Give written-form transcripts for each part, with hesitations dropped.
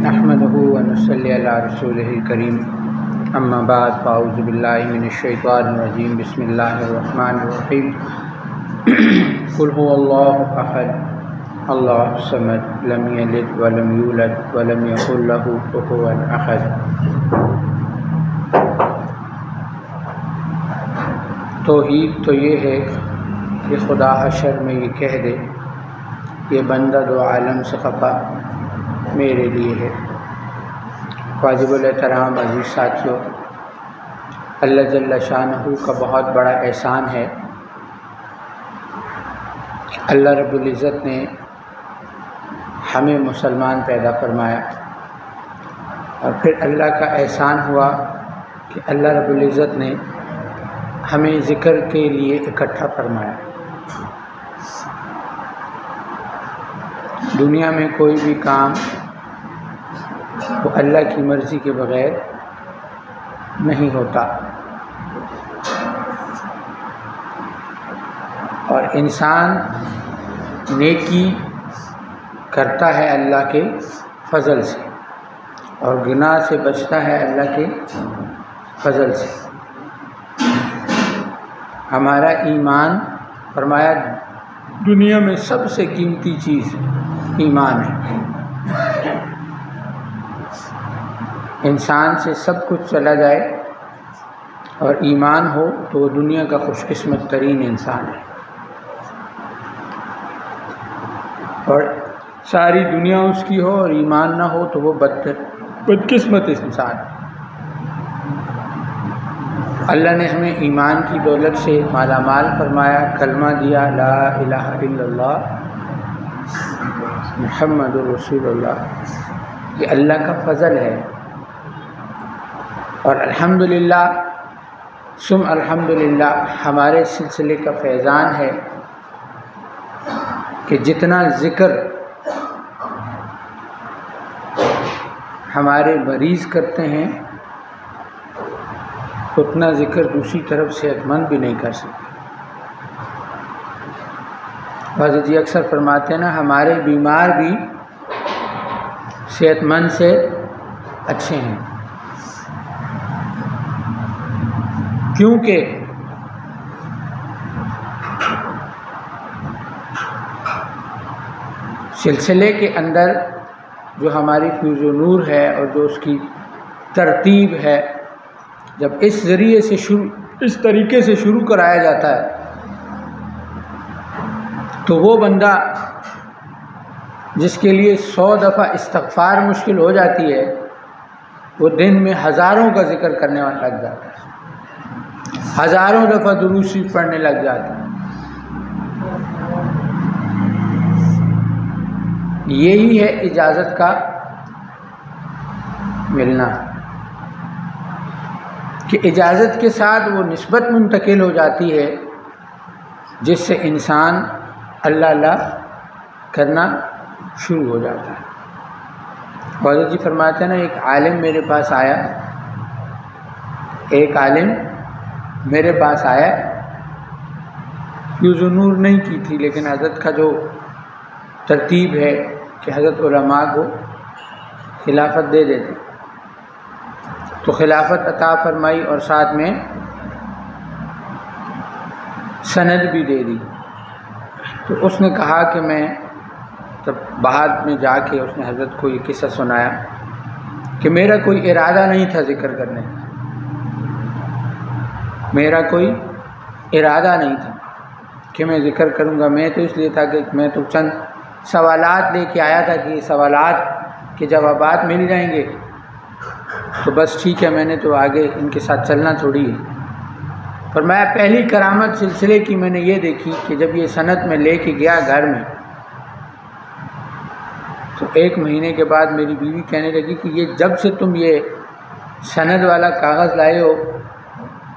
نحمده ونصلی علی رسولہ الکریم اما بعد فاعوذ باللہ من الشیطان الرجیم بسم اللہ الرحمن الرحیم قل هو اللہ احد اللہ الصمد لم یلد ولم یولد ولم یکن لہ کفوا احد۔ توحید تو یہ ہے کہ خدا حشر میں یہ کہہ دے یہ بندہ دو عالم سے خفا میرے لیے ہے۔ واجب الاحترام عزیز ساتھیوں، اللہ جل شانہ کا بہت بڑا احسان ہے۔ اللہ رب العزت نے ہمیں مسلمان پیدا فرمایا، اور پھر اللہ کا احسان ہوا کہ اللہ رب العزت نے ہمیں ذکر کے لیے اکٹھا فرمایا۔ دنیا میں کوئی بھی کام وہ اللہ کی مرضی کے بغیر نہیں ہوتا، اور انسان نیکی کرتا ہے اللہ کے فضل سے، اور گناہ سے بچتا ہے اللہ کے فضل سے۔ ہمارا ایمان، فرمایا دنیا میں سب سے قیمتی چیز ایمان ہے۔ انسان سے سب کچھ چلا جائے اور ایمان ہو تو وہ دنیا کا خوش قسمت ترین انسان ہے، اور ساری دنیا اس کی ہو اور ایمان نہ ہو تو وہ بدقسمت انسان ہے۔ اللہ نے ہمیں ایمان کی دولت سے مالا مال فرمایا، کلمہ دیا لا الہ الا اللہ محمد رسول اللہ، یہ اللہ کا فضل ہے۔ اور الحمدللہ ثم الحمدللہ ہمارے سلسلے کا فیضان ہے کہ جتنا ذکر ہمارے مریض کرتے ہیں اتنا ذکر دوسری طرف صحت مند بھی نہیں کر سکتے۔ حضرت جی اکثر فرماتے ہیں نا، ہمارے بیمار بھی صحت مند سے اچھے ہیں، کیونکہ سلسلے کے اندر جو ہماری فیض و نور ہے اور جو اس کی ترتیب ہے، جب اس ذریعے سے اس طریقے سے شروع کرایا جاتا ہے تو وہ بندہ جس کے لیے 100 دفعہ استغفار مشکل ہو جاتی ہے، وہ دن میں ہزاروں کا ذکر کرنے والا لگ جاتا ہے، ہزاروں دفعہ درود شریف پڑھنے لگ جاتا ہے۔ یہی ہے اجازت کا ملنا، کہ اجازت کے ساتھ وہ نسبت منتقل ہو جاتی ہے جس سے انسان اللہ اللہ کرنا شروع ہو جاتا ہے۔ حضرت جی فرماتے ہیں نا، ایک عالم میرے پاس آیا، فیض و نور نہیں کی تھی، لیکن حضرت کا جو ترتیب ہے کہ حضرت علماء کو خلافت دے دیتے، تو خلافت عطا فرمائی اور ساتھ میں سند بھی دے دی۔ تو اس نے کہا کہ میں تب بعد میں جا کے اس نے حضرت کو یہ قصہ سنایا کہ میرا کوئی ارادہ نہیں تھا ذکر کرنے کا، میرا کوئی ارادہ نہیں تھا کہ میں ذکر کروں گا، میں تو اس لیے تھا کہ میں تو چند سوالات لے کے آیا تھا کہ یہ سوالات کے جوابات مل جائیں گے تو بس ٹھیک ہے، میں نے تو آگے ان کے ساتھ چلنا تھوڑی ہے۔ فرمایا پہلی کرامت سلسلے کی میں نے یہ دیکھی کہ جب یہ سند میں لے کے گیا گھر میں، تو 1 مہینے کے بعد میری بیوی کہنے لگی کہ یہ جب سے تم یہ سند والا کاغذ لائے ہو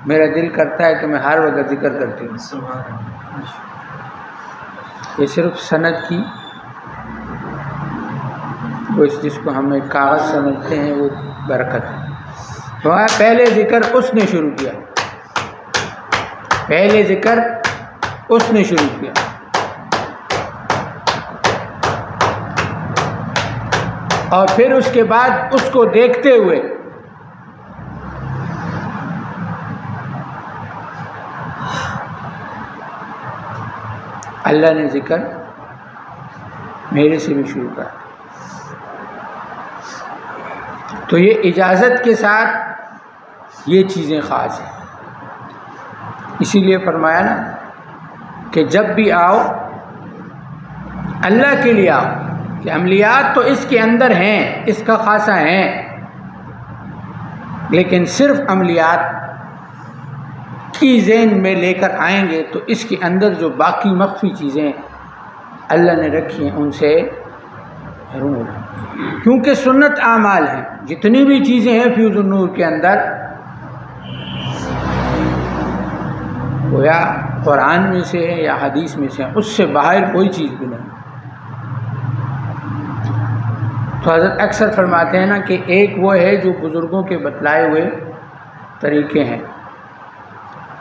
میرا دل کرتا ہے کہ میں ہر وقت ذکر کرتی ہوں۔ یہ صرف سند کی وہ جس کو ہم ایک کاغذ سمجھتے ہیں وہ برکت ہے۔ تو پہلے ذکر اس نے شروع کیا، پہلے ذکر اس نے شروع کیا۔ اور پھر اس کے بعد اس کو دیکھتے ہوئے اللہ نے ذکر میرے سے بھی شروع کر. تو یہ اجازت کے ساتھ یہ چیزیں خاص ہیں. اسی لیے فرمایا نا کہ جب بھی آؤ اللہ کے لیے آؤ، کہ عملیات تو اس کے اندر ہیں، اس کا خاصہ ہیں، لیکن صرف عملیات کی ذہن میں لے کر آئیں گے تو اس کے اندر جو باقی مخفی چیزیں اللہ نے رکھی ہیں ان سے ضرور، کیونکہ سنت اعمال ہیں. جتنی بھی چیزیں ہیں فیوز النور کے اندر وہ یا قرآن میں سے ہے یا حدیث میں سے ہے، اس سے باہر کوئی چیز بھی نہیں. تو حضرت اکثر فرماتے ہیں نا کہ ایک وہ ہے جو بزرگوں کے بتلائے ہوئے طریقے ہیں،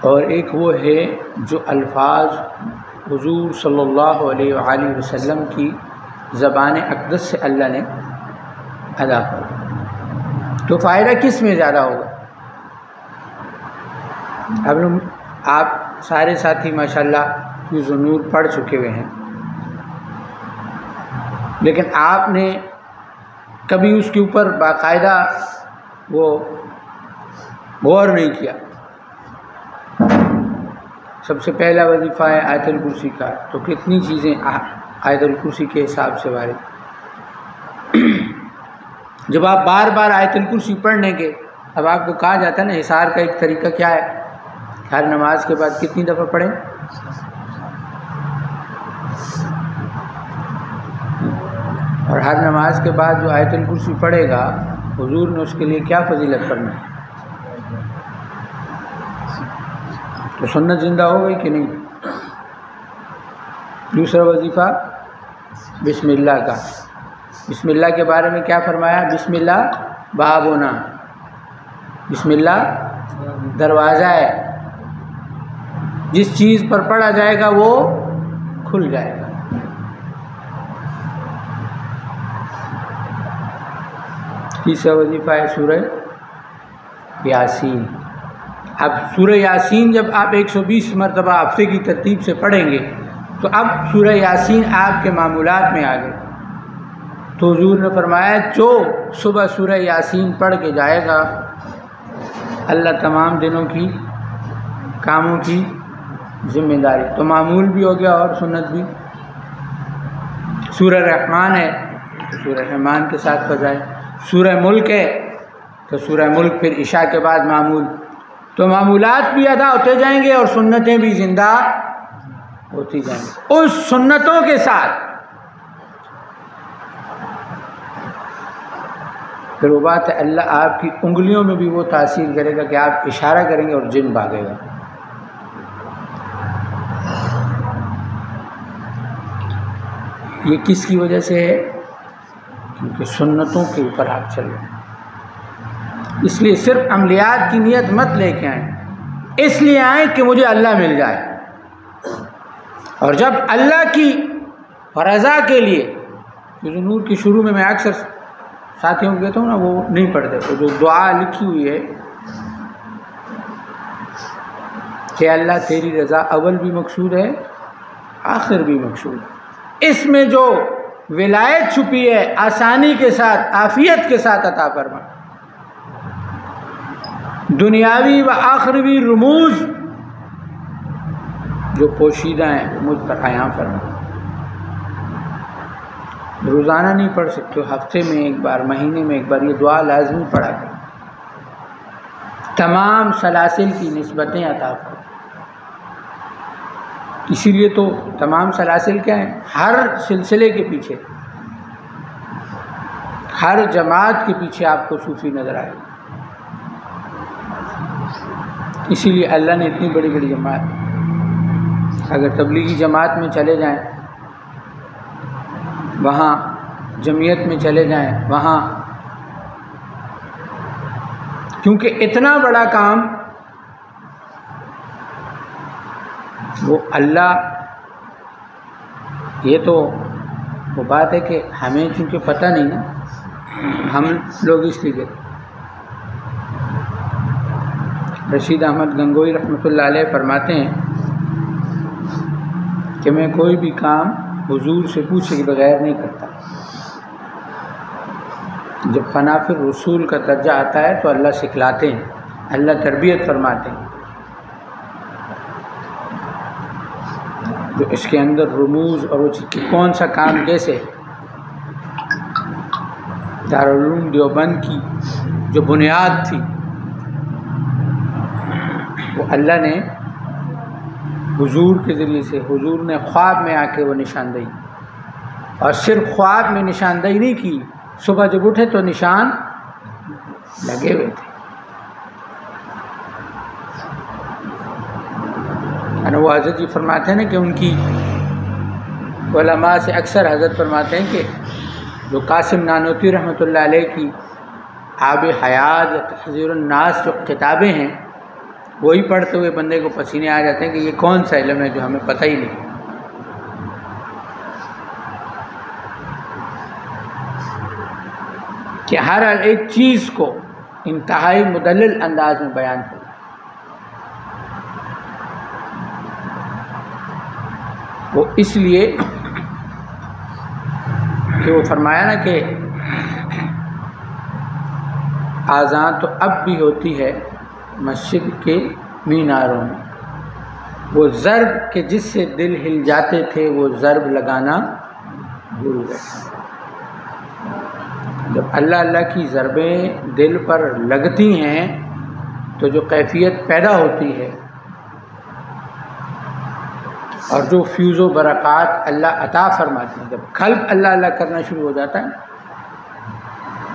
اور ایک وہ ہے جو الفاظ حضور صلی اللہ علیہ وآلہ وسلم کی زبان اقدس سے اللہ نے ادا کر. تو فائدہ کس میں زیادہ ہوگا؟ اب آپ سارے ساتھی ماشاءاللہ فیوز النور پڑھ چکے ہوئے ہیں، لیکن آپ نے کبھی اس کے اوپر باقاعدہ وہ غور نہیں کیا. سب سے پہلا وظیفہ ہے آیت الکرسی کا، تو کتنی چیزیں آیت الکرسی کے حساب سے وارد. جب آپ بار بار آیت الکرسی پڑھنے کے، اب آپ کو کہا جاتا ہے نا حصار کا ایک طریقہ کیا ہے، ہر نماز کے بعد کتنی دفعہ پڑھیں، اور ہر نماز کے بعد جو آیت الکرسی پڑھے گا حضور نے اس کے لیے کیا فضیلت کرنا ہے. تو سنت زندہ ہو گئی کہ نہیں. دوسرا وظیفہ بسم اللہ کا. بسم اللہ کے بارے میں کیا فرمایا؟ بسم اللہ بابنا، بسم اللہ دروازہ ہے، جس چیز پر پڑھا جائے گا وہ کھل جائے گا. تیسرا وظیفہ ہے سورہ یاسین. اب سورہ یاسین جب آپ 120 مرتبہ ہفتے کی ترتیب سے پڑھیں گے تو اب سورہ یاسین آپ کے معمولات میں آ گئے. تو حضور نے فرمایا جو صبح سورہ یاسین پڑھ کے جائے گا اللہ تمام دنوں کی کاموں کی ذمہ داری. تو معمول بھی ہو گیا اور سنت بھی. سورہ رحمان ہے تو سورہ رحمان کے ساتھ پڑھائے. سورہ ملک ہے تو سورہ ملک پھر عشاء کے بعد معمول. تو معمولات بھی ادا ہوتے جائیں گے اور سنتیں بھی زندہ ہوتی جائیں گی. اس سنتوں کے ساتھ پھر وہ بات ہے اللہ آپ کی انگلیوں میں بھی وہ تاثیر کرے گا کہ آپ اشارہ کریں گے اور جن بھاگے گا. یہ کس کی وجہ سے ہے؟ کیونکہ سنتوں کے اوپر آپ چل رہے ہیں. اس لیے صرف عملیات کی نیت مت لے کے آئیں، اس لیے آئیں کہ مجھے اللہ مل جائے. اور جب اللہ کی رضا کے لیے، فیوز النور کی شروع میں اکثر ساتھیوں کو کہتا ہوں نا وہ نہیں پڑھتے، تو جو دعا لکھی ہوئی ہے کہ اللہ تیری رضا اول بھی مقصود ہے آخر بھی مقصود ہے، اس میں جو ولایت چھپی ہے آسانی کے ساتھ عافیت کے ساتھ عطا فرما. دنیاوی و آخروی رموز جو پوشیدہ ہیں وہ مجھ پر عیاں فرما. روزانہ نہیں پڑھ سکتے، ہفتے میں ایک بار، مہینے میں ایک بار یہ دعا لازمی پڑھا کریں. تمام سلاسل کی نسبتیں عطا فرما. اسی لیے تو تمام سلاسل کیا ہیں؟ ہر سلسلے کے پیچھے، ہر جماعت کے پیچھے آپ کو صوفی نظر آئے. اسی لیے اللہ نے اتنی بڑی بڑی جماعت، اگر تبلیغی جماعت میں چلے جائیں، وہاں جمعیت میں چلے جائیں، وہاں کیونکہ اتنا بڑا کام وہ اللہ، یہ تو وہ بات ہے کہ ہمیں چونکہ پتہ نہیں نا ہم لوگ اس لیے گئے۔ رشید احمد گنگوئی رحمۃ اللہ علیہ فرماتے ہیں کہ میں کوئی بھی کام حضور سے پوچھے کے بغیر نہیں کرتا۔ جب فنا فی الرسول کا درجہ آتا ہے تو اللہ سکھلاتے ہیں، اللہ تربیت فرماتے ہیں، جو اس کے اندر رموز اور وہ کون سا کام کیسے۔ دارالعلوم دیوبند کی جو بنیاد تھی وہ اللہ نے حضور کے ذریعے سے، حضور نے خواب میں آ کے وہ نشاندہی، اور صرف خواب میں نشاندہی نہیں کی، صبح جب اٹھے تو نشان لگے ہوئے تھے۔ وہ حضرت جی فرماتے ہیں نا کہ ان کی علماء سے اکثر حضرت فرماتے ہیں کہ جو قاسم نانوتوی رحمۃ اللہ علیہ کی آب حیات یا تحذیر الناس جو کتابیں ہیں، وہی پڑھتے ہوئے بندے کو پسینے آ جاتے ہیں کہ یہ کون سا علم ہے جو ہمیں پتہ ہی نہیں۔ کہ ہر ایک چیز کو انتہائی مدلل انداز میں بیان کرنا۔ وہ اس لیے کہ وہ فرمایا نا کہ آذان تو اب بھی ہوتی ہے مسجد کے میناروں میں، وہ ضرب کے جس سے دل ہل جاتے تھے وہ ضرب لگانا بھول گئے۔ جب اللہ اللہ کی ضربیں دل پر لگتی ہیں تو جو کیفیت پیدا ہوتی ہے اور جو فیوز و برکات اللہ عطا فرماتے ہیں، جب قلب اللہ اللہ کرنا شروع ہو جاتا ہے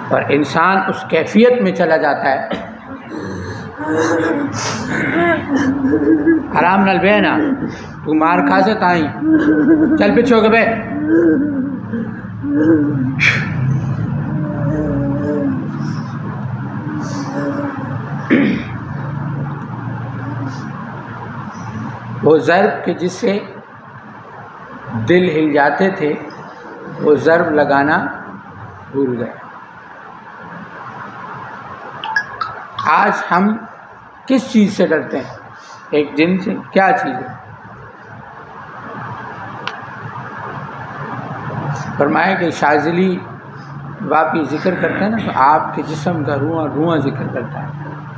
اور انسان اس کیفیت میں چلا جاتا ہے۔ آرام نال بے نا، تو مار کھا سے تائیں چل پچھو کے بے۔ وہ ضرب کے جس سے دل ہل جاتے تھے وہ ضرب لگانا بھول گئے۔ آج ہم کس چیز سے ڈرتے ہیں؟ ایک جن سے؟ کیا چیز ہے؟ فرمایا کہ شاذلی جب آپ یہ ذکر کرتے ہیں نا تو آپ کے جسم کا روحاں روحاں ذکر کرتا ہے،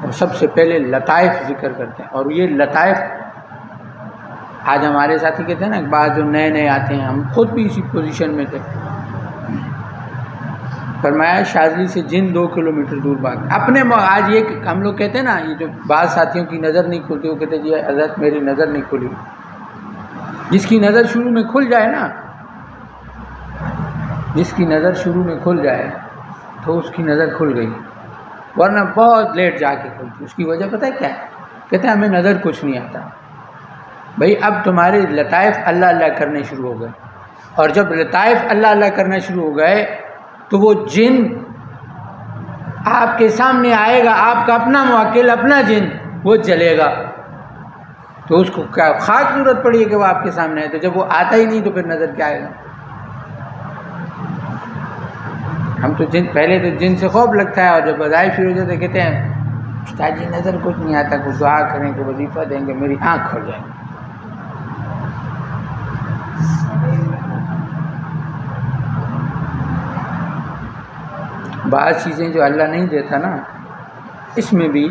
اور سب سے پہلے لطائف ذکر کرتے ہیں، اور یہ لطائف آج ہمارے ساتھی کہتے ہیں نا، بعض جو نئے نئے آتے ہیں، ہم خود بھی اسی پوزیشن میں تھے۔ فرمایا شاذلی سے جن 2 کلومیٹر دور بھاگ اپنے آج یہ ہم لوگ کہتے ہیں نا، یہ جو بعض ساتھیوں کی نظر نہیں کھلتی، وہ کہتے ہیں جی حضرت میری نظر نہیں کھلی۔ جس کی نظر شروع میں کھل جائے نا، جس کی نظر شروع میں کھل جائے تو اس کی نظر کھل گئی، ورنہ بہت لیٹ جا کے کھلتی۔ اس کی وجہ پتہ ہے کیا ہے؟ کہتے ہیں ہمیں نظر کچھ نہیں آتا۔ بھئی اب تمہارے لطائف اللہ اللہ کرنے شروع ہو گئے، اور جب لطائف اللہ اللہ کرنا شروع ہو گئے تو وہ جن آپ کے سامنے آئے گا، آپ کا اپنا موکل، اپنا جن، وہ جلے گا، تو اس کو کیا خاص ضرورت پڑی ہے کہ وہ آپ کے سامنے آئے؟ تو جب وہ آتا ہی نہیں تو پھر نظر کیا آئے گا؟ ہم تو جن پہلے تو جن سے خوف لگتا ہے، اور جب وظائف شروع ہو جاتے کہتے ہیں استاد جی نظر کچھ نہیں آتا، کچھ دعا کریں کہ وظیفہ دیں گے میری آنکھ کھل جائے گی۔ بعض چیزیں جو اللہ نہیں دیتا نا، اس میں بھی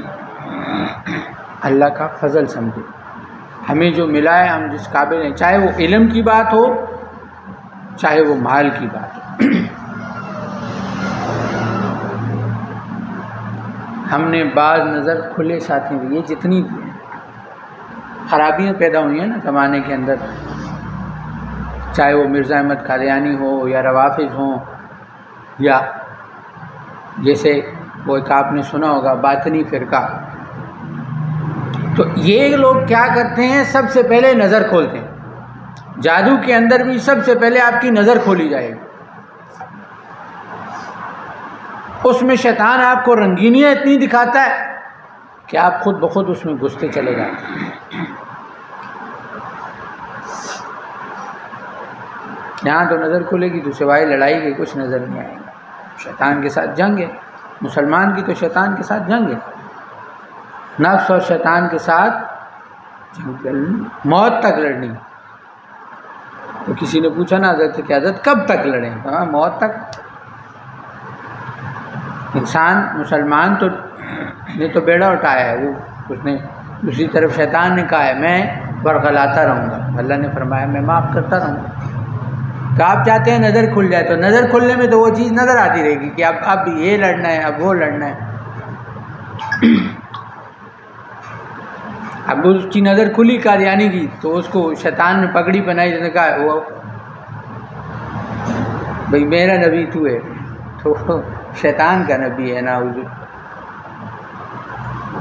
اللہ کا فضل سمجھے۔ ہمیں جو ملا ہے، ہم جس قابل ہیں، چاہے وہ علم کی بات ہو چاہے وہ مال کی بات ہو۔ ہم نے بعض نظر کھلے ساتھی دیے، جتنی خرابیاں پیدا ہوئی ہیں نا زمانے کے اندر، چاہے وہ مرزا احمد قادیانی ہو یا روافظ ہوں، یا جیسے وہ ایک آپ نے سنا ہوگا باطنی فرقہ، تو یہ لوگ کیا کرتے ہیں؟ سب سے پہلے نظر کھولتے ہیں۔ جادو کے اندر بھی سب سے پہلے آپ کی نظر کھولی جائے گی، اس میں شیطان آپ کو رنگینیاں اتنی دکھاتا ہے کہ آپ خود بخود اس میں گھستے چلے جاتے ہیں۔ یہاں تو نظر کھلے گی تو سوائے لڑائی کے کچھ نظر نہیں آئے گا، شیطان کے ساتھ جنگ ہے، مسلمان کی تو شیطان کے ساتھ جنگ ہے، نفس اور شیطان کے ساتھ جنگ موت تک لڑنی۔ تو کسی نے پوچھا نا حضرت کہ حضرت کب تک لڑیں؟ کہا موت تک۔ انسان مسلمان تو نے تو بیڑا اٹھایا ہے، وہ اس نے دوسری طرف شیطان نے کہا ہے میں ورغلاتا رہوں گا، اللہ نے فرمایا میں معاف کرتا رہوں گا۔ تو آپ چاہتے ہیں نظر کھل جائے، تو نظر کھلنے میں تو وہ چیز نظر آتی رہے گی کہ اب یہ لڑنا ہے، اب وہ لڑنا ہے۔ اب اس کی نظر کھلی قادیانی کی تو اس کو شیطان نے پگڑی بنائی، جس نے کہا وہ بھئی میرا نبی تو ہے، تو شیطان کا نبی ہے نا حضور،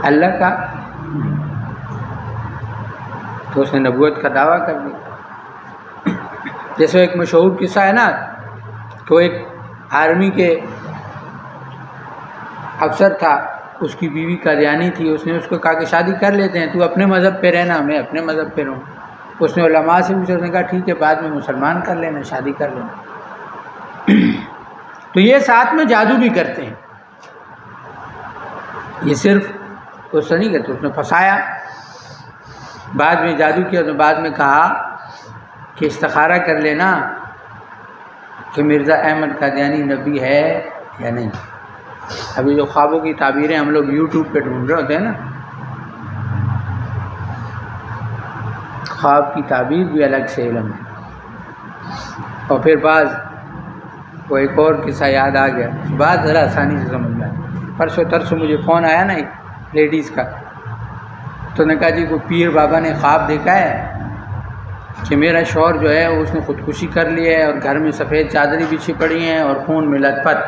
اللہ کا، تو اس نے نبوت کا دعویٰ کر دیا۔ جیسے ایک مشہور قصہ ہے نا کہ وہ ایک آرمی کے افسر تھا، اس کی بیوی قادیانی تھی، اس نے اس کو کہا کہ شادی کر لیتے ہیں، تو اپنے مذہب پہ رہنا، میں اپنے مذہب پہ رہوں۔ اس نے علماء سے پوچھا، اس نے کہا ٹھیک ہے بعد میں مسلمان کر لینا، شادی کر لینا۔ تو یہ ساتھ میں جادو بھی کرتے ہیں، یہ صرف اس سے نہیں کرتے، اس نے پھنسایا، بعد میں جادو کیا، تو بعد میں کہا کہ استخارہ کر لینا کہ مرزا احمد قادیانی نبی ہے یا نہیں۔ ابھی جو خوابوں کی تعبیریں ہم لوگ یوٹیوب پہ ڈھونڈ رہے ہوتے ہیں نا، خواب کی تعبیر بھی الگ سے علم ہے۔ اور پھر بعض وہ ایک اور قصہ یاد آ گیا، بات ذرا آسانی سے سمجھ میں آئی۔ پرسوں ترسوں مجھے فون آیا نا ایک لیڈیز کا، تو نے کہا جی کو پیر بابا نے خواب دیکھا ہے کہ میرا شوہر جو ہے اس نے خودکشی کر لی ہے اور گھر میں سفید چادری بچھی پڑی ہیں اور خون میں لت پت،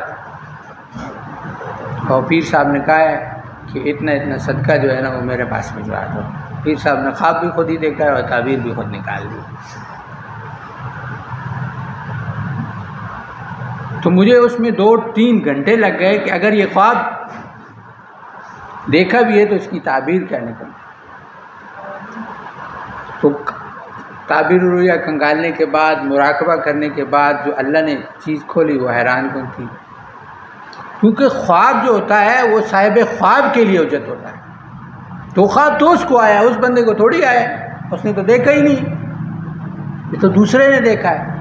اور پیر صاحب نے کہا ہے کہ اتنا اتنا صدقہ جو ہے نا وہ میرے پاس بھجوا دو۔ پیر صاحب نے خواب بھی خود ہی دیکھا ہے اور تعبیر بھی خود نکال دی۔ تو مجھے اس میں 2-3 گھنٹے لگ گئے کہ اگر یہ خواب دیکھا بھی ہے تو اس کی تعبیر کیا نکلی۔ تو تعبیر رویا کنگالنے کے بعد، مراقبہ کرنے کے بعد جو اللہ نے چیز کھولی وہ حیران کن تھی، کیونکہ خواب جو ہوتا ہے وہ صاحب خواب کے لیے اجت ہوتا ہے۔ تو خواب تو اس کو آیا، اس بندے کو تھوڑی آیا، اس نے تو دیکھا ہی نہیں، یہ تو دوسرے نے دیکھا ہے۔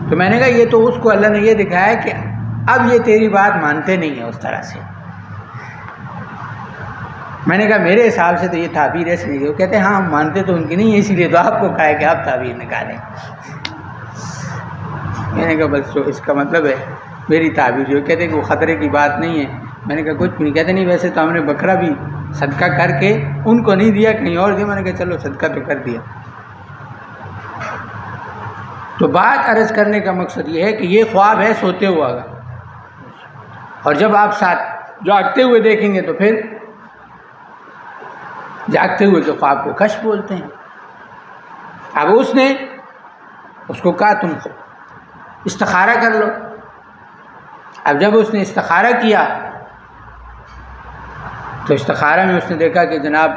تو میں نے کہا یہ تو اس کو اللہ نے یہ دکھایا ہے کہ اب یہ تیری بات مانتے نہیں ہیں اس طرح سے۔ میں نے کہا میرے حساب سے تو یہ تعبیر ایسے نہیں ہے۔ وہ کہتے ہیں ہاں ہم مانتے تو ان کی نہیں ہے، اسی لیے تو آپ کو کہا ہے کہ آپ تعبیر نکالیں۔ میں نے کہا بس اس کا مطلب ہے میری تعبیر جو کہتے ہیں کہ وہ خطرے کی بات نہیں ہے۔ میں نے کہا کچھ نہیں کہتے، نہیں ویسے تو ہم نے بکرا بھی صدقہ کر کے ان کو نہیں دیا، کہیں اور دیا۔ میں نے کہا چلو صدقہ تو کر دیا۔ تو بات عرض کرنے کا مقصد یہ ہے کہ یہ خواب ہے سوتے ہوا کا، اور جب آپ ساتھ جاگتے ہوئے دیکھیں گے تو پھر جاگتے ہوئے کے خواب کو کشف بولتے ہیں۔ اب اس نے اس کو کہا تم استخارہ کر لو۔ اب جب اس نے استخارہ کیا تو استخارہ میں اس نے دیکھا کہ جناب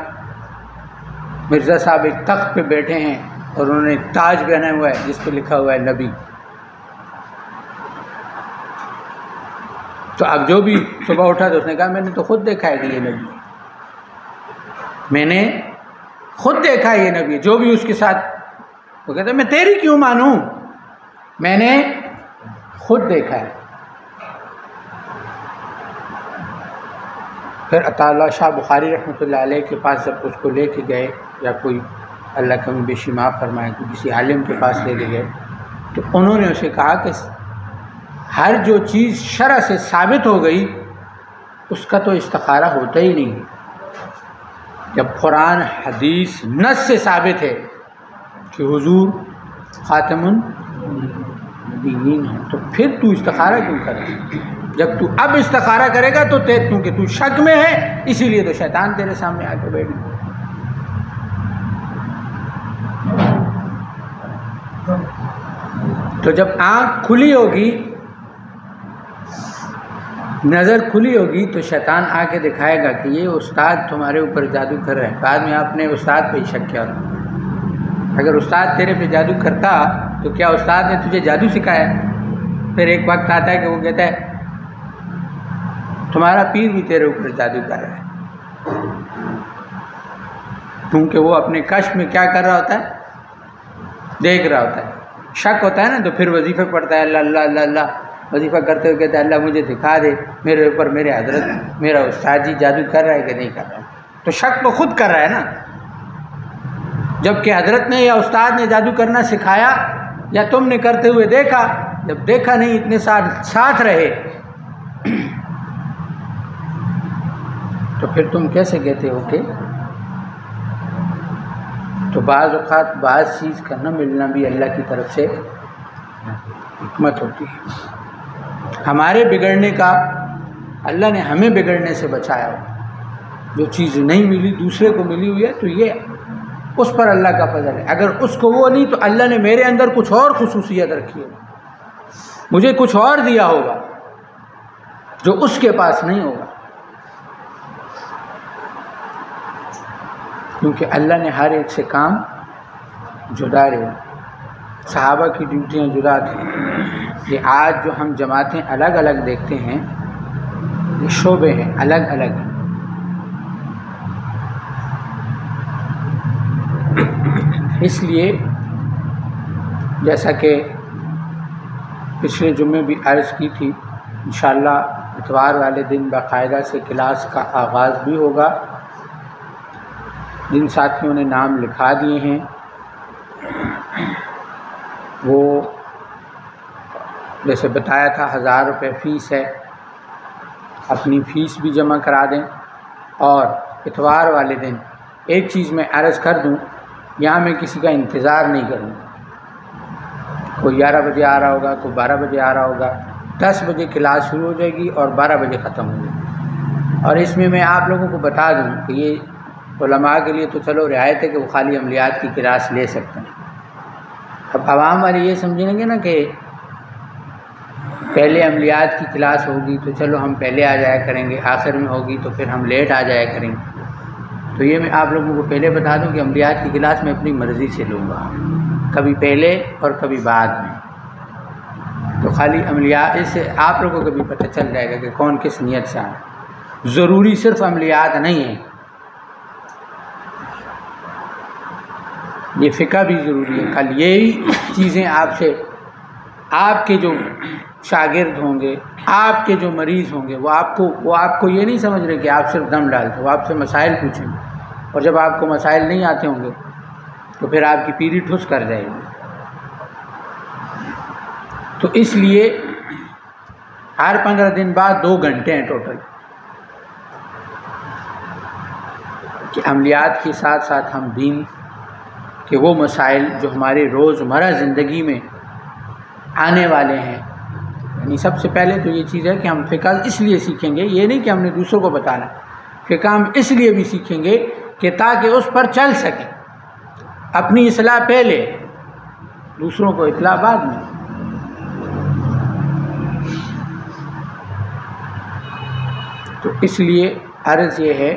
مرزا صاحب ایک تخت پہ بیٹھے ہیں اور انہوں نے ایک تاج پہنا ہوا ہے جس پہ لکھا ہوا ہے نبی۔ تو اب جو بھی صبح اٹھا تو اس نے کہا میں نے تو خود دیکھا ہے کہ یہ نبی، میں نے خود دیکھا ہے یہ نبی۔ جو بھی اس کے ساتھ وہ کہتا ہے میں تیری کیوں مانوں، میں نے خود دیکھا ہے۔ پھر عطا اللہ شاہ بخاری رحمۃ اللہ علیہ کے پاس جب اس کو لے کے گئے، یا کوئی اللہ کمی بیشی معاف فرمائے کہ کسی عالم کے پاس لے کے گئے، تو انہوں نے اسے کہا کہ ہر جو چیز شرع سے ثابت ہو گئی اس کا تو استخارہ ہوتا ہی نہیں۔ جب قرآن حدیث نص سے ثابت ہے کہ حضور خاتم النبیین ہے، تو پھر تو استخارہ کیوں کرے؟ جب تو اب استخارہ کرے گا تو کیونکہ تو شک میں ہے، اسی لیے تو شیطان تیرے سامنے آ کے بیٹھ گیا۔ تو جب آنکھ کھلی ہوگی، نظر کھلی ہوگی، تو شیطان آ کے دکھائے گا کہ یہ استاد تمہارے اوپر جادو کر رہا ہے۔ بعد میں آپ نے استاد پہ ہی شک کیا ہوتا۔ اگر استاد تیرے پہ جادو کرتا تو کیا استاد نے تجھے جادو سکھایا؟ پھر ایک وقت آتا ہے کہ وہ کہتا ہے تمہارا پیر بھی تیرے اوپر جادو کر رہا ہے، کیونکہ وہ اپنے کشف میں کیا کر رہا ہوتا ہے، دیکھ رہا ہوتا ہے، شک ہوتا ہے نا، تو پھر وظیفہ پڑھتا ہے، اللہ اللہ اللہ اللہ، وظیفہ کرتے ہوئے کہتا ہے اللہ مجھے دکھا دے میرے اوپر میرے حضرت میرا استاد جی جادو کر رہا ہے کہ نہیں کر رہا ہے، تو شک تو خود کر رہا ہے نا، جب کہ حضرت نے یا استاد نے جادو کرنا سکھایا یا تم نے کرتے ہوئے دیکھا، جب دیکھا نہیں اتنے سال ساتھ رہے تو پھر تم کیسے کہتے ہو کہ، تو بعض اوقات بعض چیز کا نہ ملنا بھی اللہ کی طرف سے حکمت ہوتی ہے۔ ہمارے بگڑنے کا، اللہ نے ہمیں بگڑنے سے بچایا ہو، جو چیز نہیں ملی دوسرے کو ملی ہوئی ہے تو یہ اس پر اللہ کا فضل ہے، اگر اس کو وہ نہیں تو اللہ نے میرے اندر کچھ اور خصوصیت رکھی ہے، مجھے کچھ اور دیا ہوگا جو اس کے پاس نہیں ہوگا، کیونکہ اللہ نے ہر ایک سے کام جدا رہے، صحابہ کی ڈیوٹیاں جدا تھیں، یہ آج جو ہم جماعتیں الگ الگ دیکھتے ہیں یہ شعبے ہیں، الگ الگ ہیں، اس لیے جیسا کہ پچھلے جمعے بھی عرض کی تھی، انشاءاللہ اتوار والے دن باقاعدہ سے کلاس کا آغاز بھی ہوگا، جن ساتھیوں نے نام لکھا دیے ہیں وہ جیسے بتایا تھا 1000 روپے فیس ہے، اپنی فیس بھی جمع کرا دیں، اور اتوار والے دن ایک چیز میں عرض کر دوں، یہاں میں کسی کا انتظار نہیں کروں گا، کوئی 11 بجے آ رہا ہوگا، کوئی 12 بجے آ رہا ہوگا، 10 بجے کلاس شروع ہو جائے گی اور 12 بجے ختم ہو جائے گی، اور اس میں آپ لوگوں کو بتا دوں کہ یہ علماء کے لیے تو چلو رعایت ہے کہ وہ خالی عملیات کی کلاس لے سکتے ہیں، اب عوام والے یہ سمجھیں گے نا کہ پہلے عملیات کی کلاس ہوگی تو چلو ہم پہلے آ جایا کریں گے، آخر میں ہوگی تو پھر ہم لیٹ آ جایا کریں گے، تو یہ میں آپ لوگوں کو پہلے بتا دوں کہ عملیات کی کلاس میں اپنی مرضی سے لوں گا، کبھی پہلے اور کبھی بعد میں، تو خالی عملیات اس سے آپ لوگوں کو بھی پتہ چل جائے گا کہ کون کس نیت سے آئے، ضروری صرف عملیات نہیں ہیں، یہ فقہ بھی ضروری ہے، کل یہی چیزیں آپ سے، آپ کے جو شاگرد ہوں گے، آپ کے جو مریض ہوں گے وہ آپ کو یہ نہیں سمجھ رہے کہ آپ صرف دم ڈالتے، وہ آپ سے مسائل پوچھیں گے، اور جب آپ کو مسائل نہیں آتے ہوں گے تو پھر آپ کی پیری ٹھس کر جائے گی، تو اس لیے ہر 15 دن بعد 2 گھنٹے ہیں ٹوٹل، کہ عملیات کے ساتھ ساتھ ہم دین کہ وہ مسائل جو ہمارے روزمرہ زندگی میں آنے والے ہیں، یعنی سب سے پہلے تو یہ چیز ہے کہ ہم فقہ اس لیے سیکھیں گے، یہ نہیں کہ ہم نے دوسروں کو بتانا، فقہ ہم اس لیے بھی سیکھیں گے کہ تاکہ اس پر چل سکیں، اپنی اصلاح پہلے، دوسروں کو اطلاع بعد میں، تو اس لیے عرض یہ ہے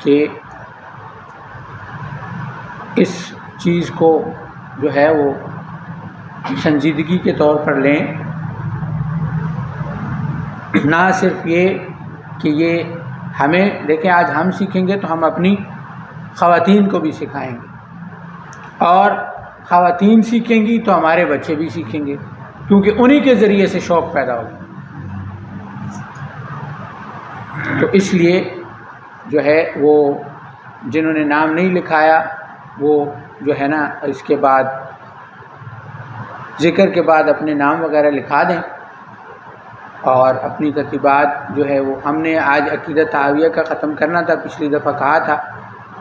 کہ اس چیز کو جو ہے وہ سنجیدگی کے طور پر لیں، نہ صرف یہ کہ یہ ہمیں دیکھیں آج ہم سیکھیں گے تو ہم اپنی خواتین کو بھی سکھائیں گے، اور خواتین سیکھیں گی تو ہمارے بچے بھی سیکھیں گے، کیونکہ انہی کے ذریعے سے شوق پیدا ہوگا، تو اس لیے جو ہے وہ جنہوں نے نام نہیں لکھایا وہ جو ہے نا اس کے بعد ذکر کے بعد اپنے نام وغیرہ لکھا دیں، اور اپنی ترتیبات جو ہے وہ ہم نے آج عقیدہ تحاویہ کا ختم کرنا تھا، پچھلی دفعہ کہا تھا،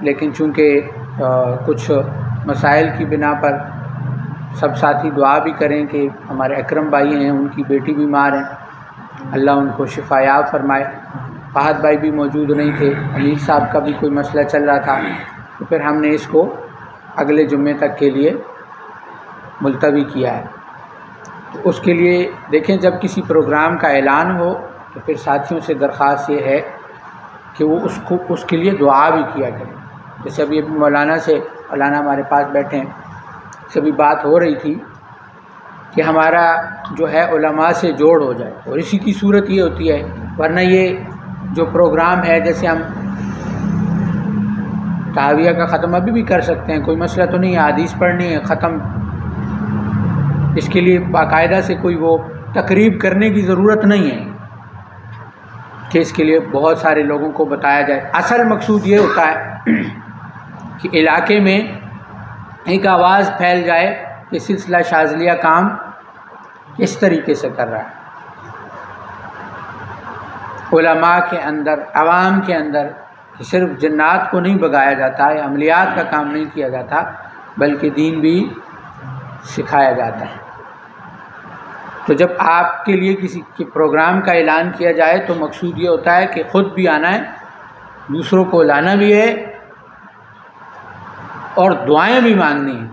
لیکن چونکہ کچھ مسائل کی بنا پر سب ساتھی دعا بھی کریں کہ ہمارے اکرم بھائی ہیں، ان کی بیٹی بیمار ہیں، اللہ ان کو شفا یاب فرمائے، فہد بھائی بھی موجود نہیں تھے، امیر صاحب کا بھی کوئی مسئلہ چل رہا تھا، تو پھر ہم نے اس کو اگلے جمعے تک کے لیے ملتوی کیا ہے، تو اس کے لیے دیکھیں جب کسی پروگرام کا اعلان ہو تو پھر ساتھیوں سے درخواست یہ ہے کہ وہ اس کے لیے دعا بھی کیا کریں، جیسے ابھی مولانا ہمارے پاس بیٹھے ہیں، سبھی بات ہو رہی تھی کہ ہمارا جو ہے علماء سے جوڑ ہو جائے، اور اسی کی صورت یہ ہوتی ہے ورنہ یہ جو پروگرام ہے، جیسے ہم تہاویہ کا ختم ابھی بھی کر سکتے ہیں، کوئی مسئلہ تو نہیں ہے، حدیث پڑھنی ہے ختم، اس کے لیے باقاعدہ سے کوئی وہ تقریب کرنے کی ضرورت نہیں ہے کہ اس کے لیے بہت سارے لوگوں کو بتایا جائے۔ اصل مقصود یہ ہوتا ہے کہ علاقے میں ایک آواز پھیل جائے کہ سلسلہ شاذلیہ کام اس طریقے سے کر رہا ہے، علماء کے اندر، عوام کے اندر، کہ صرف جنات کو نہیں بگایا جاتا یا عملیات کا کام نہیں کیا جاتا، بلکہ دین بھی سکھایا جاتا ہے۔ تو جب آپ کے لیے کسی کے پروگرام کا اعلان کیا جائے تو مقصود یہ ہوتا ہے کہ خود بھی آنا ہے، دوسروں کو لانا بھی ہے، اور دعائیں بھی مانگنی ہیں۔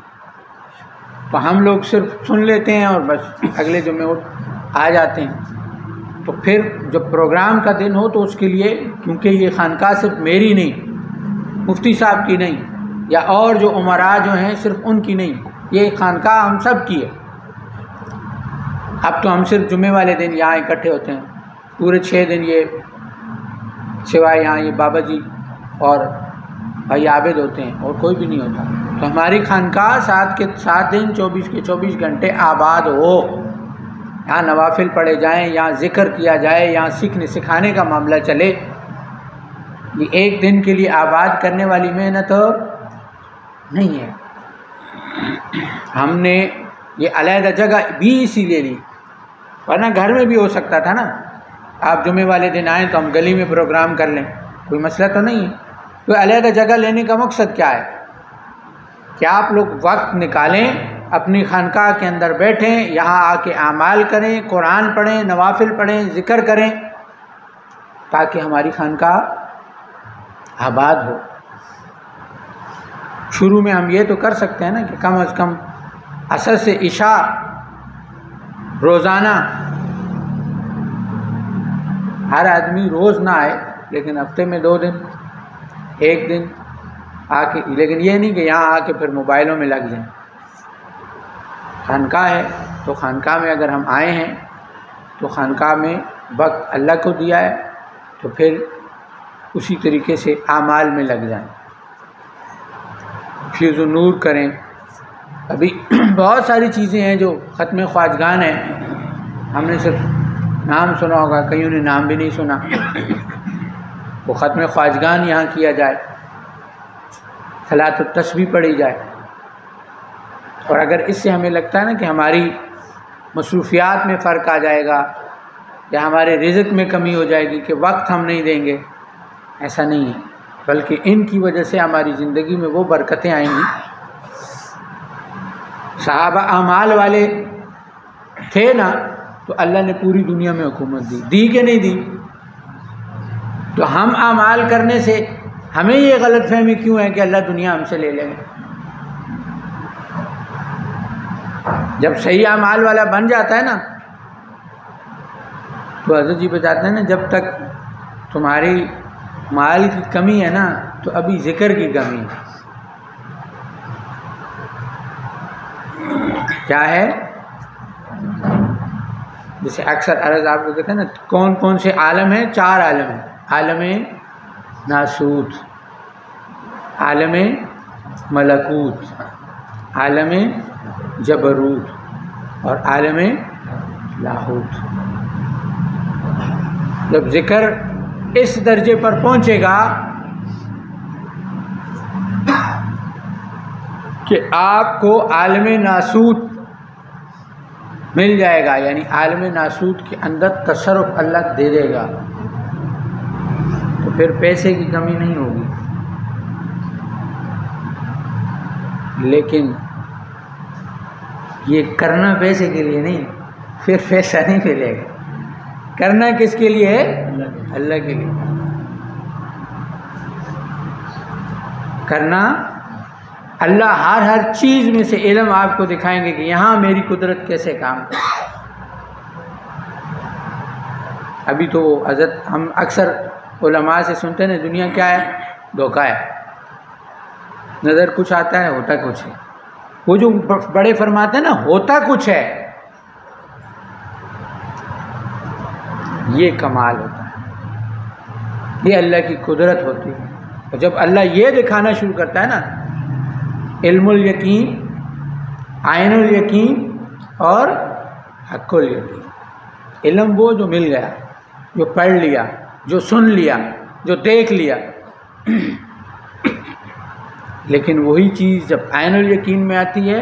تو ہم لوگ صرف سن لیتے ہیں اور بس اگلے جمعے آ جاتے ہیں۔ تو پھر جب پروگرام کا دن ہو تو اس کے لیے، کیونکہ یہ خانقاہ صرف میری نہیں، مفتی صاحب کی نہیں، یا اور جو امراء جو ہیں صرف ان کی نہیں، یہ خانقاہ ہم سب کی ہے۔ اب تو ہم صرف جمعے والے دن یہاں اکٹھے ہوتے ہیں، پورے 6 دن یہ سوائے یہاں یہ بابا جی اور بھائی عابد ہوتے ہیں اور کوئی بھی نہیں ہوتا۔ تو ہماری خانقاہ 7 کے 7 دن 24 کے 24 گھنٹے آباد ہو، یہاں نوافل پڑھے جائیں، یہاں ذکر کیا جائے، یہاں سیکھنے سکھانے کا معاملہ چلے۔ یہ ایک دن کے لیے آباد کرنے والی محنت نہیں ہے۔ ہم نے یہ علیحدہ جگہ بھی اسی لیے لی، ورنہ گھر میں بھی ہو سکتا تھا نا، آپ جمعے والے دن آئیں تو ہم گلی میں پروگرام کر لیں، کوئی مسئلہ تو نہیں ہے۔ تو علیحدہ جگہ لینے کا مقصد کیا ہے کہ آپ لوگ وقت نکالیں، اپنی خانقاہ کے اندر بیٹھیں، یہاں آ کے اعمال کریں، قرآن پڑھیں، نوافل پڑھیں، ذکر کریں، تاکہ ہماری خانقاہ آباد ہو۔ شروع میں ہم یہ تو کر سکتے ہیں نا کہ کم از کم عصر سے عشاء روزانہ، ہر آدمی روز نہ آئے لیکن ہفتے میں 2 دن، 1 دن آ کے، لیکن یہ نہیں کہ یہاں آ کے پھر موبائلوں میں لگ جائیں۔ خانقاہ ہے تو خانقاہ میں اگر ہم آئے ہیں تو خانقاہ میں وقت اللہ کو دیا ہے تو پھر اسی طریقے سے اعمال میں لگ جائیں، فیض و نور کریں۔ ابھی بہت ساری چیزیں ہیں جو ختم خواجگان ہیں، ہم نے صرف نام سنا ہوگا، کئیوں نے نام بھی نہیں سنا۔ وہ ختم خواجگان یہاں کیا جائے، صلاۃ التسبیح پڑھی جائے، اور اگر اس سے ہمیں لگتا ہے نا کہ ہماری مصروفیات میں فرق آ جائے گا یا ہمارے رزق میں کمی ہو جائے گی کہ وقت ہم نہیں دیں گے، ایسا نہیں ہے، بلکہ ان کی وجہ سے ہماری زندگی میں وہ برکتیں آئیں گی۔ صحابہ اعمال والے تھے نا، تو اللہ نے پوری دنیا میں حکومت دی کہ نہیں دی؟ تو ہم اعمال کرنے سے ہمیں یہ غلط فہمی کیوں ہے کہ اللہ دنیا ہم سے لے لے گا؟ جب صحیح اعمال والا بن جاتا ہے نا تو حضرت جی بتاتے ہیں نا، جب تک تمہاری مال کی کمی ہے نا تو ابھی ذکر کی کمی ہے۔ کیا ہے؟ جیسے اکثر عرض آپ کو کہتے ہیں نا، کون کون سے عالم ہیں؟ 4 عالم ہیں، عالم ناسوت، عالم ملکوت، عالم جبروت اور عالم لاہوت۔ جب ذکر اس درجے پر پہنچے گا کہ آپ کو عالم ناسوت مل جائے گا، یعنی عالم ناسوت کے اندر تصرف اللہ دے دے گا، تو پھر پیسے کی کمی نہیں ہوگی۔ لیکن یہ کرنا پیسے کے لیے نہیں، پھر پیسہ نہیں ملے گا۔ کرنا کس کے لیے ہے؟ اللہ کے لیے کرنا۔ اللہ ہر چیز میں سے علم آپ کو دکھائیں گے کہ یہاں میری قدرت کیسے کام کرے۔ ابھی تو حضرت ہم اکثر علماء سے سنتے ہیں دنیا کیا ہے؟ دھوکہ ہے، نظر کچھ آتا ہے ہوتا کچھ ہے۔ وہ جو بڑے فرماتے ہیں نا ہوتا کچھ ہے، یہ کمال ہوتا ہے۔ یہ اللہ کی قدرت ہوتی ہے. اور جب اللہ یہ دکھانا شروع کرتا ہے نا، علم الیقین، عین الیقین اور حق الیقین. علم وہ جو مل گیا، جو پڑھ لیا، جو سن لیا، جو دیکھ لیا. لیکن وہی چیز جب عین الیقین میں آتی ہے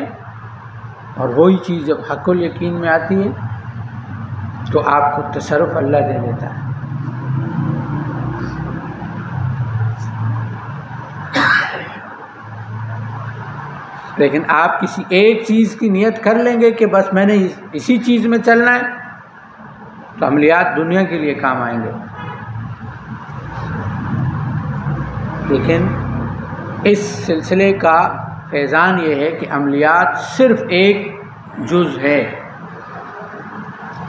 اور وہی چیز جب حق الیقین میں آتی ہے تو آپ کو تصرف اللہ دے دیتا ہے. لیکن آپ کسی ایک چیز کی نیت کر لیں گے کہ بس میں نے اسی چیز میں چلنا ہے تو عملیات دنیا کے لیے کام آئیں گے. لیکن اس سلسلے کا فیضان یہ ہے کہ عملیات صرف ایک جز ہے،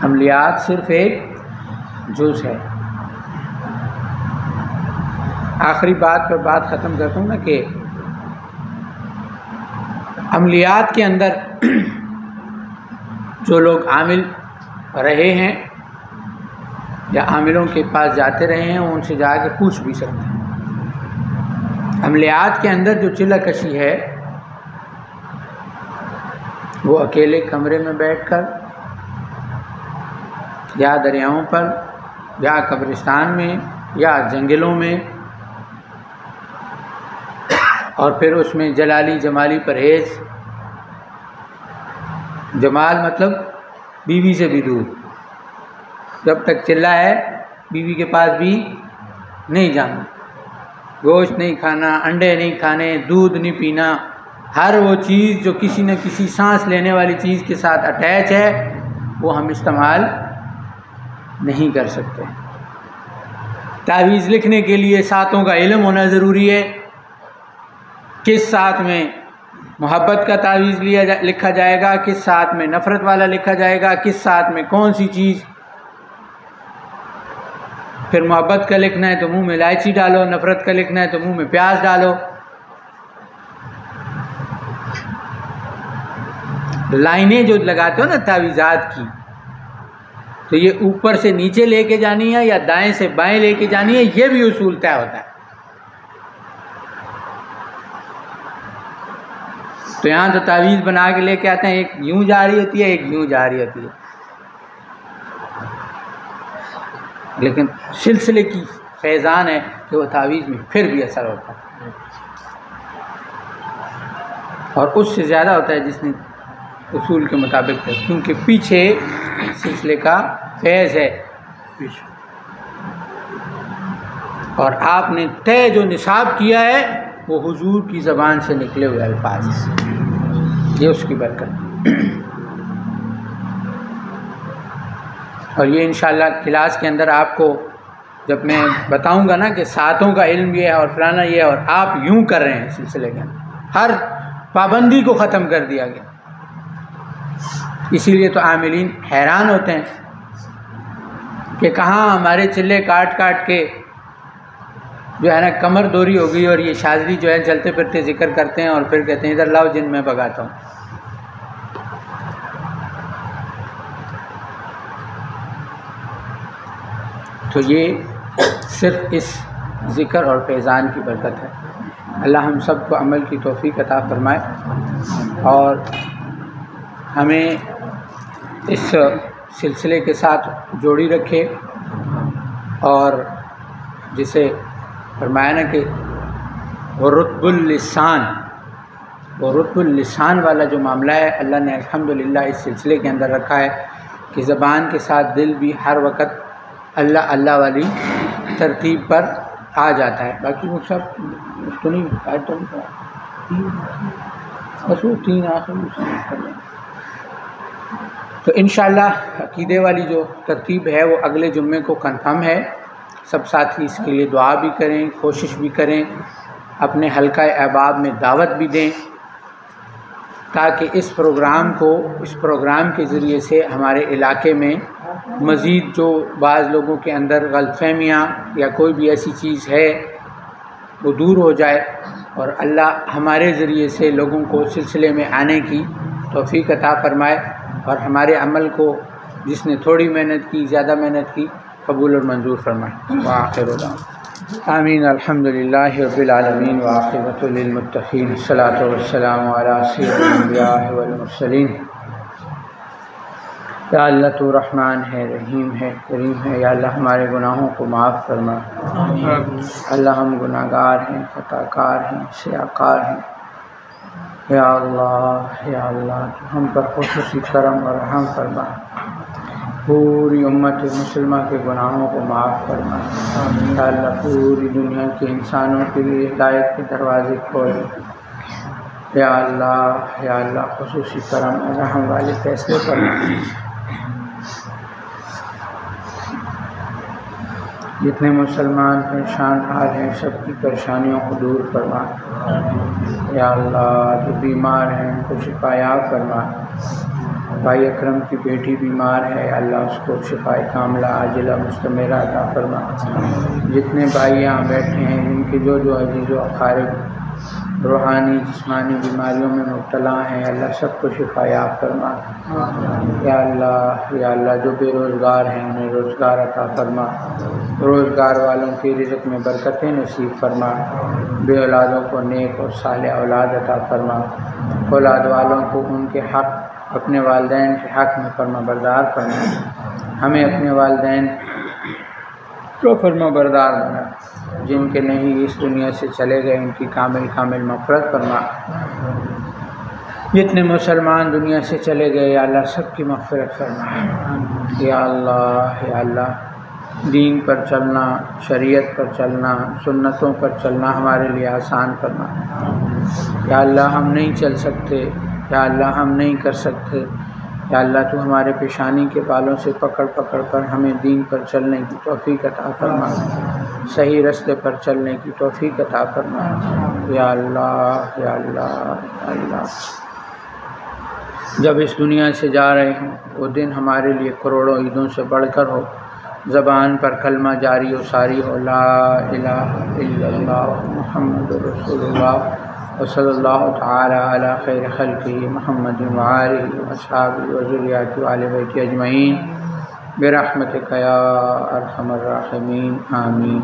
عملیات صرف ایک جز ہے. آخری بات پر بات ختم کرتا ہوں نا کہ عملیات کے اندر جو لوگ عامل رہے ہیں یا عاملوں کے پاس جاتے رہے ہیں ان سے جا کے پوچھ بھی سکتے ہیں. عملیات کے اندر جو چلہ کشی ہے وہ اکیلے کمرے میں بیٹھ کر یا دریاؤں پر یا قبرستان میں یا جنگلوں میں، اور پھر اس میں جلالی جمالی پرہیز. جمال مطلب بیوی سے بھی دور، جب تک چلہ ہے بیوی کے پاس بھی نہیں جانا، گوشت نہیں کھانا، انڈے نہیں کھانے، دودھ نہیں پینا. ہر وہ چیز جو کسی نہ کسی سانس لینے والی چیز کے ساتھ اٹیچ ہے وہ ہم استعمال نہیں کر سکتے. تعویذ لکھنے کے لیے ساتوں کا علم ہونا ضروری ہے. کس ساتھ میں محبت کا تعویذ لکھا جائے گا، کس ساتھ میں نفرت والا لکھا جائے گا، کس ساتھ میں کون سی چیز. پھر محبت کا لکھنا ہے تو منہ میں الائچی ڈالو، نفرت کا لکھنا ہے تو منہ میں پیاز ڈالو. لائنیں جو لگاتے ہو نا تعویذات کی، تو یہ اوپر سے نیچے لے کے جانی ہے یا دائیں سے بائیں لے کے جانی ہے، یہ بھی اصول طے ہوتا ہے. تو یہاں تو تعویذ بنا کے لے کے آتے ہیں، ایک یوں جا رہی ہوتی ہے، ایک یوں جا رہی ہوتی ہے. لیکن سلسلے کی فیضان ہے کہ وہ تعویذ میں پھر بھی اثر ہوتا ہے، اور اس سے زیادہ ہوتا ہے جس نے اصول کے مطابق ہے، کیونکہ پیچھے سلسلے کا فیض ہے. اور آپ نے طے جو نصاب کیا ہے وہ حضور کی زبان سے نکلے ہوئے الفاظ ہیں، یہ اس کی برکت. اور یہ انشاءاللہ کلاس کے اندر آپ کو جب میں بتاؤں گا نا کہ ساتوں کا علم یہ ہے اور فلانا یہ ہے اور آپ یوں کر رہے ہیں، سلسلے کے اندر ہر پابندی کو ختم کر دیا گیا. اسی لیے تو عاملین حیران ہوتے ہیں کہ کہاں ہمارے چلے کاٹ کاٹ کے جو ہے نا کمر دوری ہو گئی، اور یہ شاذلی جو ہے چلتے پھرتے ذکر کرتے ہیں اور پھر کہتے ہیں ادھر لاؤ جن میں بگاتا ہوں. تو یہ صرف اس ذکر اور فیضان کی برکت ہے. اللہ ہم سب کو عمل کی توفیق عطا فرمائے اور ہمیں اس سلسلے کے ساتھ جوڑی رکھے، اور جسے فرمایا نا کہ وہ رتب اللسان، وہ رتب اللسان والا جو معاملہ ہے اللہ نے الحمدللہ اس سلسلے کے اندر رکھا ہے کہ زبان کے ساتھ دل بھی ہر وقت اللہ اللہ والی ترتیب پر آ جاتا ہے. باقی وہ سب تو نہیں بس وہ تین آخر. تو انشاءاللہ عقیدے والی جو ترتیب ہے وہ اگلے جمعے کو کنفرم ہے. سب ساتھی اس کے لیے دعا بھی کریں، کوشش بھی کریں، اپنے حلقہ احباب میں دعوت بھی دیں، تاکہ اس پروگرام کے ذریعے سے ہمارے علاقے میں مزید جو بعض لوگوں کے اندر غلط فہمیاں یا کوئی بھی ایسی چیز ہے وہ دور ہو جائے، اور اللہ ہمارے ذریعے سے لوگوں کو سلسلے میں آنے کی توفیق عطا فرمائے، اور ہمارے عمل کو جس نے تھوڑی محنت کی، زیادہ محنت کی، قبول اور منظور فرمائے. وآخر دعوانا آمین. الحمدللہ رب العالمین والعاقبۃ للمتقین الصلاۃ والسلام علی سید الانبیاء والمرسلین. یا اللہ تو رحمان ہے، رحیم ہے، کریم ہے. یا اللہ ہمارے گناہوں کو معاف فرما. اللہ ہم گناہ گار ہیں، خطا کار ہیں، سیاکار ہیں. یا اللہ تو ہم پر خصوصی کرم اور رحم فرما. پوری امت مسلمہ کے گناہوں کو معاف فرما. یا اللہ پوری دنیا کے انسانوں کے لیے ہدایت کے دروازے کھول. یا اللہ خصوصی کرم اور رحم والے فیصلے فرما. جتنے مسلمان پریشان حال ہیں سب کی پریشانیوں کو دور فرما. یا اللہ جو بیمار ہیں ان کو شفا یاب فرما. بھائی اکرم کی بیٹی بیمار ہے، اللہ اس کو شفا کاملہ عاجلہ مستمرہ عطا فرما. جتنے بھائی یہاں بیٹھے ہیں ان کے جو عزیز و اقارب روحانی جسمانی بیماریوں میں مبتلا ہیں اللہ سب کو شفا یاب فرما. یا اللہ جو بے روزگار ہیں انہیں روزگار عطا فرما. روزگار والوں کی رزق میں برکتیں نصیب فرما. بے اولادوں کو نیک اور صالح اولاد عطا فرما. اولاد والوں کو ان کے حق اپنے والدین کے حق میں فرما بردار فرما. ہمیں اپنے والدین کو فرما بردار بنا. جن کے نہیں اس دنیا سے چلے گئے ان کی کامل مغفرت فرما. جتنے مسلمان دنیا سے چلے گئے یا اللہ سب کی مغفرت فرما. یا اللہ دین پر چلنا، شریعت پر چلنا، سنتوں پر چلنا ہمارے لیے آسان فرما. یا اللہ ہم نہیں چل سکتے، یا اللہ ہم نہیں کر سکتے. یا اللہ تو ہمارے پیشانی کے بالوں سے پکڑ کر ہمیں دین پر چلنے کی توفیق عطا فرما. صحیح راستے پر چلنے کی توفیق عطا فرما. یا اللہ جب اس دنیا سے جا رہے ہوں وہ دن ہمارے لیے کروڑوں عیدوں سے بڑھ کر ہو. زبان پر کلمہ جاری و ساری ہو، لا الہ الا اللہ محمد رسول اللہ وصلی اللہ تعالی علی خیر خلقہ محمد وآلہ واصحابہ وذریاتہ وآل بیتہ اجمعین برحمتک یا ارحم الراحمین. آمین.